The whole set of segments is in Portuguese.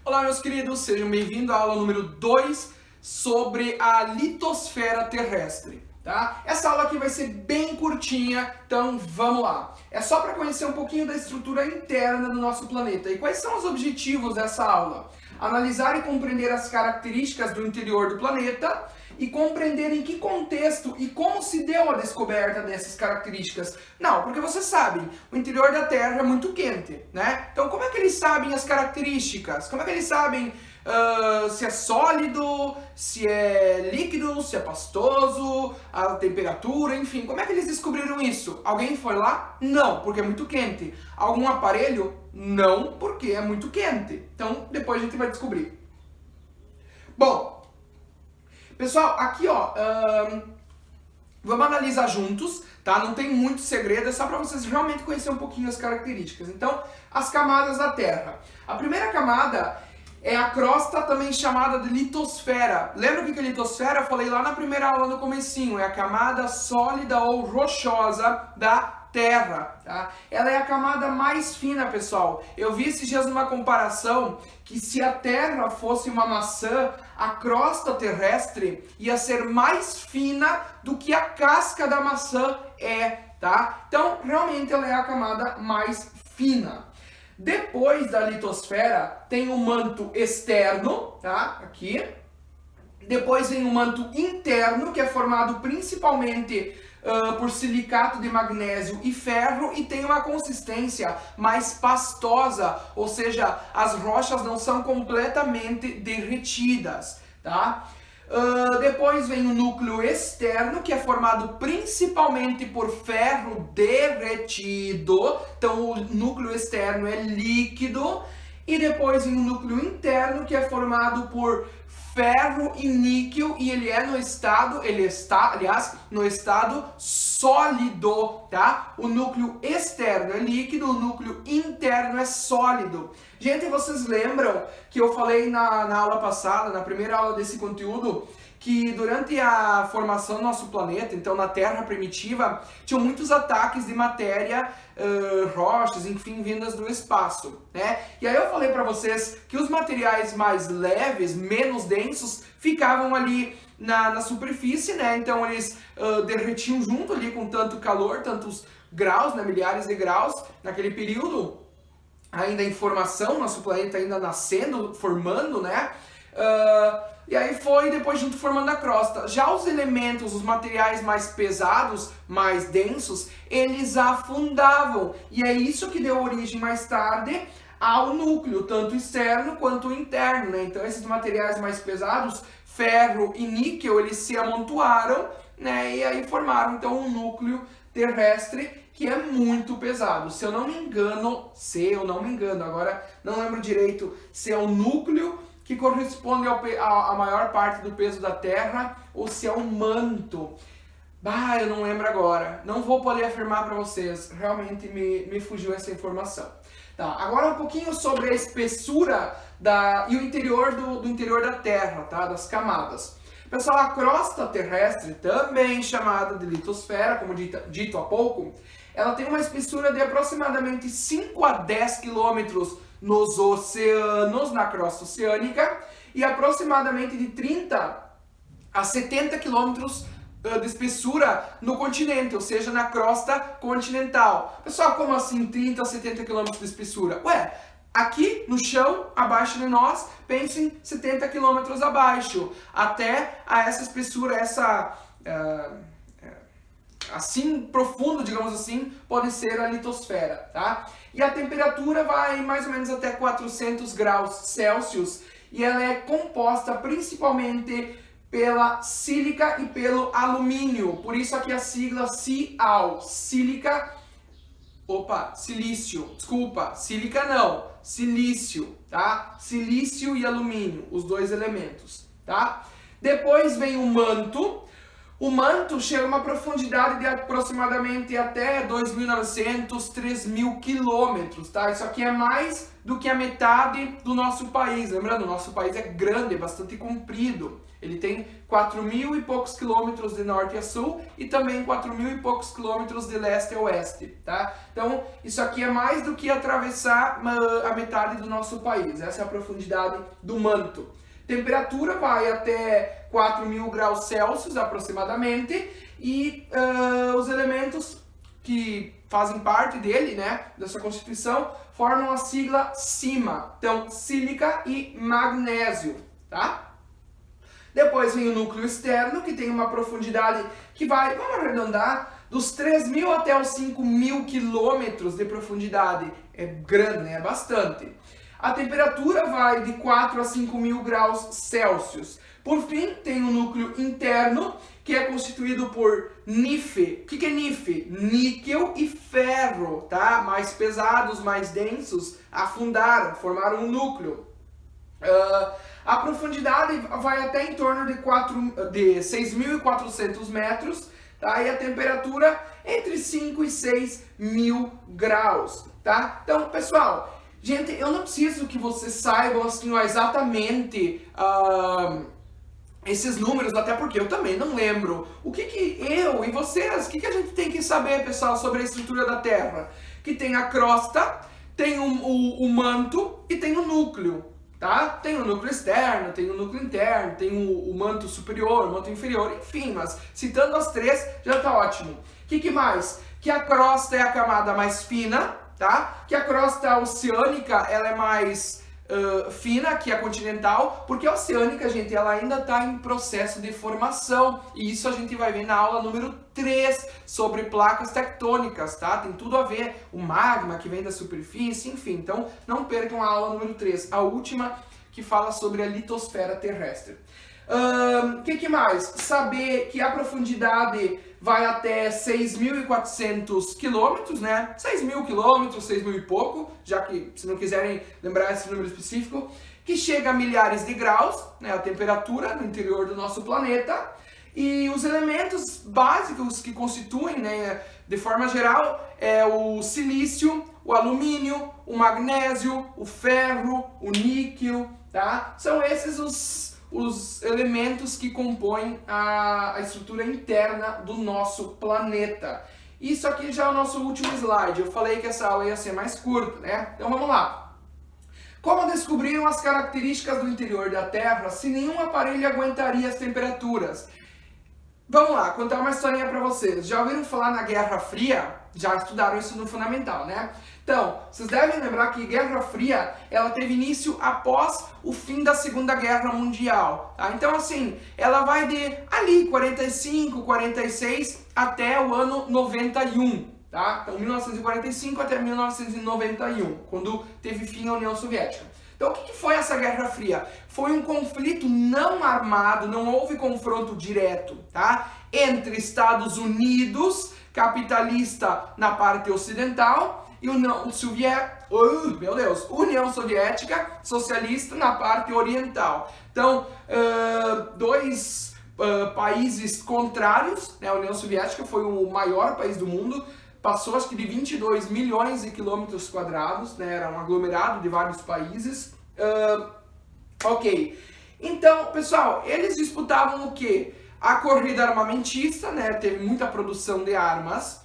Olá, meus queridos, sejam bem-vindos à aula número 2 sobre a litosfera terrestre, tá? Essa aula aqui vai ser bem curtinha, então vamos lá. É só para conhecer um pouquinho da estrutura interna do nosso planeta. E quais são os objetivos dessa aula? Analisar e compreender as características do interior do planeta e compreender em que contexto e como se deu a descoberta dessas características. Não, porque você sabe, o interior da Terra é muito quente, né? Então como é que eles sabem as características? Como é que eles sabem se é sólido, se é líquido, se é pastoso, a temperatura, enfim. Como é que eles descobriram isso? Alguém foi lá? Não, porque é muito quente. Algum aparelho? Não, porque é muito quente. Então depois a gente vai descobrir. Bom, pessoal, aqui ó, vamos analisar juntos, tá? Não tem muito segredo, é só para vocês realmente conhecerem um pouquinho as características. Então, as camadas da Terra. A primeira camada é a crosta, também chamada de litosfera. Lembra o que é litosfera? Eu falei lá na primeira aula no comecinho, é a camada sólida ou rochosa da Terra, tá? Ela é a camada mais fina, pessoal. Eu vi esses dias numa comparação que se a Terra fosse uma maçã, a crosta terrestre ia ser mais fina do que a casca da maçã é, tá? Então, realmente ela é a camada mais fina. Depois da litosfera tem o manto externo, tá? Aqui. Depois vem o manto interno, que é formado principalmente por silicato de magnésio e ferro e tem uma consistência mais pastosa, ou seja, as rochas não são completamente derretidas, tá? Depois vem o núcleo externo, que é formado principalmente por ferro derretido, então o núcleo externo é líquido, e depois vem o núcleo interno, que é formado por ferro e níquel, e ele está, aliás, no estado sólido, tá? O núcleo externo é líquido, o núcleo interno é sólido. Gente, vocês lembram que eu falei na aula passada, na primeira aula desse conteúdo, que durante a formação do nosso planeta, então na Terra primitiva, tinham muitos ataques de matéria, rochas, enfim, vindas do espaço, né? E aí eu falei para vocês que os materiais mais leves, menos densos, ficavam ali na superfície, né? Então eles derretiam junto ali com tanto calor, tantos graus, né? Milhares de graus naquele período, ainda em formação, nosso planeta ainda nascendo, formando, né? E aí foi depois junto formando a crosta. Já os elementos, os materiais mais pesados, mais densos, eles afundavam. E é isso que deu origem mais tarde ao núcleo, tanto externo quanto interno, né? Então esses materiais mais pesados, ferro e níquel, eles se amontoaram, né? E aí formaram então um núcleo terrestre que é muito pesado. Se eu não me engano, agora não lembro direito se é o núcleo que corresponde à maior parte do peso da Terra ou se é um manto. Eu não lembro agora. Não vou poder afirmar para vocês. Realmente me fugiu essa informação. Tá, agora um pouquinho sobre a espessura e o interior do interior da Terra, tá? Das camadas. Pessoal, a crosta terrestre, também chamada de litosfera, como dito há pouco, ela tem uma espessura de aproximadamente 5 a 10 quilômetros nos oceanos, na crosta oceânica, e aproximadamente de 30 a 70 quilômetros de espessura no continente, ou seja, na crosta continental. Pessoal, como assim 30 a 70 quilômetros de espessura? Ué, aqui no chão, abaixo de nós, pensem 70 quilômetros abaixo, até a essa espessura, assim profundo, digamos assim, pode ser a litosfera, tá? E a temperatura vai mais ou menos até 400 graus Celsius e ela é composta principalmente pela sílica e pelo alumínio, por isso aqui a sigla Cial, sílica, silício, desculpa, sílica não, silício, tá? Silício e alumínio, os dois elementos, tá? Depois vem o manto. O manto chega a uma profundidade de aproximadamente até 2.900, 3.000 quilômetros, tá? Isso aqui é mais do que a metade do nosso país. Lembrando, o nosso país é grande, é bastante comprido. Ele tem 4.000 e poucos quilômetros de norte a sul e também 4.000 e poucos quilômetros de leste a oeste, tá? Então, isso aqui é mais do que atravessar a metade do nosso país. Essa é a profundidade do manto. Temperatura vai até 4.000 graus Celsius aproximadamente e os elementos que fazem parte dele, né, dessa constituição, formam a sigla SiMa. Então, sílica e magnésio, tá? Depois vem o núcleo externo, que tem uma profundidade que vai, vamos arredondar, dos 3.000 até os 5.000 quilômetros de profundidade. É grande, né? É bastante. A temperatura vai de 4 a 5.000 graus Celsius. Por fim, tem o núcleo interno, que é constituído por NiF. O que é NiF? Níquel e ferro, tá? Mais pesados, mais densos, afundaram, formaram um núcleo. A profundidade vai até em torno de 6.400 metros, tá? E a temperatura entre 5 e 6.000 graus, tá? Então, pessoal, gente, eu não preciso que vocês saibam assim, exatamente esses números, até porque eu também não lembro. O que eu e vocês, o que a gente tem que saber, pessoal, sobre a estrutura da Terra? Que tem a crosta, tem o manto e tem o núcleo, tá? Tem o núcleo externo, tem o núcleo interno, tem o manto superior, o manto inferior, enfim, mas citando as três já tá ótimo. O que mais? Que a crosta é a camada mais fina, tá? Que a crosta oceânica ela é mais fina que a continental, porque a oceânica, gente, ela ainda está em processo de formação, e isso a gente vai ver na aula número 3 sobre placas tectônicas, tá? Tem tudo a ver, o magma que vem da superfície, enfim, então não percam a aula número 3, a última que fala sobre a litosfera terrestre. Que mais? Saber que a profundidade vai até 6.400 quilômetros, né? 6.000 quilômetros, 6.000 e pouco, já que, se não quiserem lembrar esse número específico, que chega a milhares de graus, né? A temperatura no interior do nosso planeta. E os elementos básicos que constituem, né, de forma geral, é o silício, o alumínio, o magnésio, o ferro, o níquel, tá? São esses os elementos que compõem a estrutura interna do nosso planeta. Isso aqui já é o nosso último slide. Eu falei que essa aula ia ser mais curta, né? Então vamos lá. Como descobriram as características do interior da Terra se nenhum aparelho aguentaria as temperaturas? Vamos lá, contar uma historinha para vocês. Já ouviram falar na Guerra Fria? Já estudaram isso no fundamental, né? Então, vocês devem lembrar que a Guerra Fria, ela teve início após o fim da Segunda Guerra Mundial, tá? Então, assim, ela vai de ali, 45, 46, até o ano 91, tá? Então, 1945 até 1991, quando teve fim a União Soviética. Então, o que foi essa Guerra Fria? Foi um conflito não armado, não houve confronto direto, tá? Entre Estados Unidos, capitalista na parte ocidental, e União Soviética, socialista na parte oriental. Então, dois países contrários, né? A União Soviética foi o maior país do mundo, passou acho que de 22 milhões de quilômetros quadrados, né? Era um aglomerado de vários países. Ok, então, pessoal, eles disputavam o quê? A corrida armamentista, né? Teve muita produção de armas,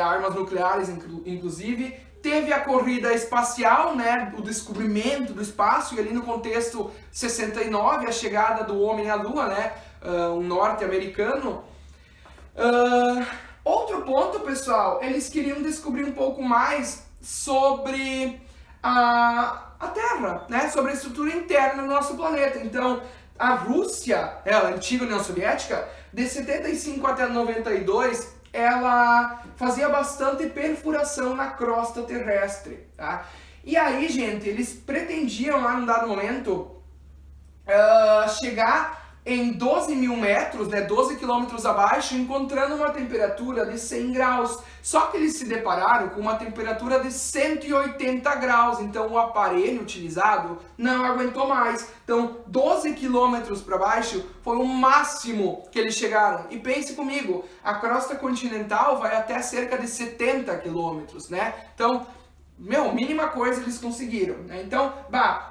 armas nucleares inclusive. Teve a corrida espacial, né? O descobrimento do espaço, e ali no contexto 69, a chegada do homem à Lua, né? Um norte-americano. Outro ponto, pessoal, eles queriam descobrir um pouco mais sobre a Terra, né? Sobre a estrutura interna do nosso planeta. Então, a Rússia, a antiga União Soviética, de 75 até 92, ela fazia bastante perfuração na crosta terrestre, tá? E aí, gente, eles pretendiam lá num dado momento chegar em 12.000 metros, né, 12 quilômetros abaixo, encontrando uma temperatura de 100 graus. Só que eles se depararam com uma temperatura de 180 graus, então o aparelho utilizado não aguentou mais. Então, 12 quilômetros para baixo foi o máximo que eles chegaram. E pense comigo, a crosta continental vai até cerca de 70 quilômetros, né? Então, mínima coisa eles conseguiram, né? Então,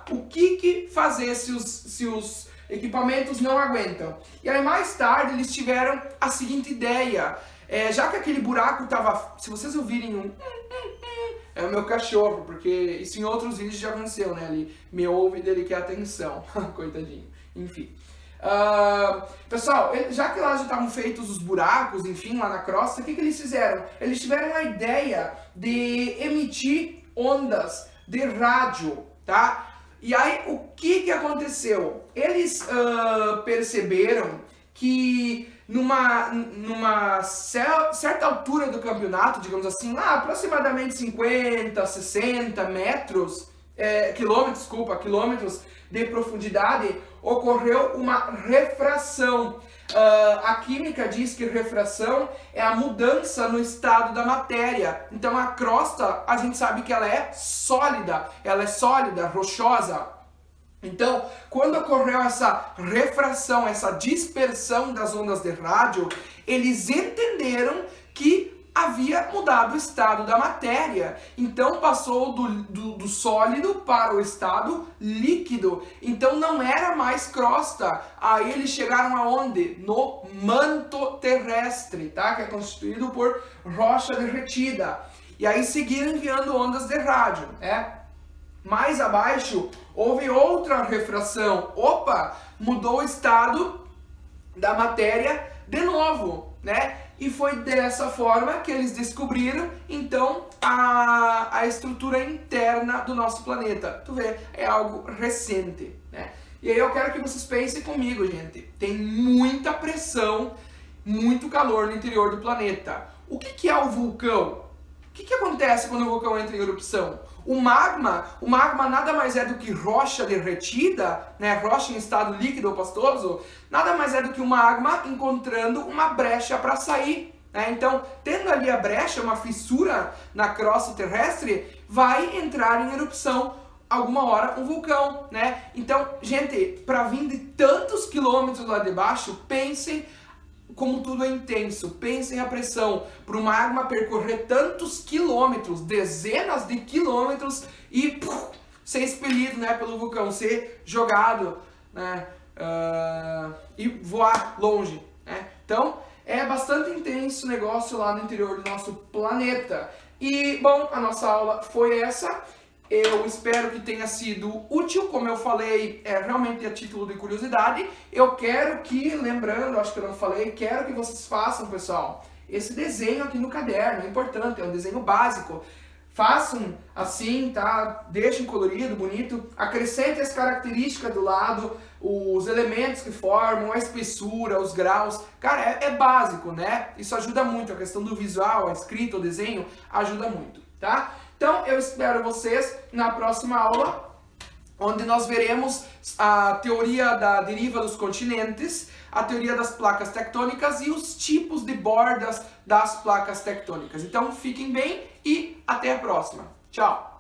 o que fazer se os equipamentos não aguentam. E aí mais tarde eles tiveram a seguinte ideia, já que aquele buraco estava, se vocês ouvirem é o meu cachorro, porque isso em outros vídeos já aconteceu, né, ele me ouve e ele quer atenção, coitadinho, enfim. Pessoal, já que lá já estavam feitos os buracos, enfim, lá na crosta, o que eles fizeram? Eles tiveram a ideia de emitir ondas de rádio, tá? E aí, o que aconteceu? Eles perceberam que numa certa altura do campeonato, digamos assim, lá aproximadamente 50, 60 metros, quilômetros de profundidade, ocorreu uma refração. A química diz que refração é a mudança no estado da matéria. Então a crosta, a gente sabe que ela é sólida, rochosa. Então, quando ocorreu essa refração, essa dispersão das ondas de rádio, eles entenderam que havia mudado o estado da matéria. Então passou do sólido para o estado líquido. Então não era mais crosta. Aí eles chegaram aonde? No manto terrestre, tá? Que é constituído por rocha derretida. E aí seguiram enviando ondas de rádio, Mais abaixo houve outra refração. Opa, mudou o estado da matéria de novo, né? E foi dessa forma que eles descobriram, então, a estrutura interna do nosso planeta. Tu vê, é algo recente, né? E aí eu quero que vocês pensem comigo, gente. Tem muita pressão, muito calor no interior do planeta. O que é o vulcão? O que acontece quando o vulcão entra em erupção? O magma nada mais é do que rocha derretida, né? Rocha em estado líquido ou pastoso, nada mais é do que o magma encontrando uma brecha para sair, né? Então, tendo ali a brecha, uma fissura na crosta terrestre, vai entrar em erupção alguma hora um vulcão, né? Então, gente, para vir de tantos quilômetros lá de baixo, pensem como tudo é intenso. Pensem a pressão para o magma percorrer tantos quilômetros, dezenas de quilômetros e ser expelido, né, pelo vulcão, ser jogado, né, e voar longe, né? Então é bastante intenso o negócio lá no interior do nosso planeta. E bom, a nossa aula foi essa. Eu espero que tenha sido útil, como eu falei, realmente a título de curiosidade. Eu quero que, lembrando, acho que eu não falei, quero que vocês façam, pessoal, esse desenho aqui no caderno, é importante, é um desenho básico. Façam assim, tá? Deixem colorido, bonito, acrescentem as características do lado, os elementos que formam, a espessura, os graus. Cara, é básico, né? Isso ajuda muito, a questão do visual, a escrita, o desenho, ajuda muito, tá? Então, eu espero vocês na próxima aula, onde nós veremos a teoria da deriva dos continentes, a teoria das placas tectônicas e os tipos de bordas das placas tectônicas. Então, fiquem bem e até a próxima. Tchau!